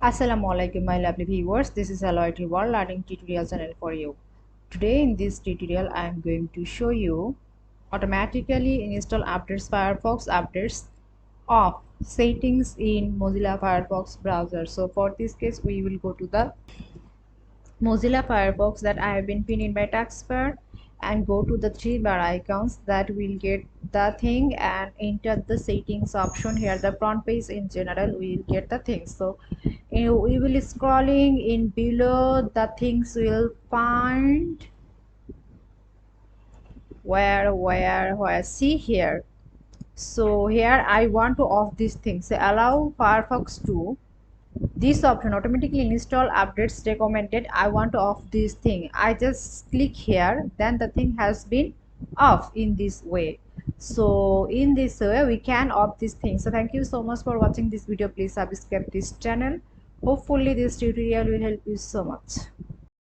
Assalamualaikum my lovely viewers, this is Aloytree World Learning Tutorial channel for you. Today in this tutorial I am going to show you automatically install Updates Firefox Updates Off settings in Mozilla Firefox browser. So for this case we will go to the Mozilla Firefox that I have been pinned in my taskbar and go to the three bar icons that will get the thing and enter the settings option. Here the front page in general will get the things. So we will scrolling in below, the things will find where see here. So here I want to off these things. So allow Firefox to this option automatically install updates recommended. I want to off this thing. I just click here, then the thing has been off in this way. So in this way we can off this thing. So thank you so much for watching this video. Please subscribe this channel. Hopefully this tutorial will help you so much.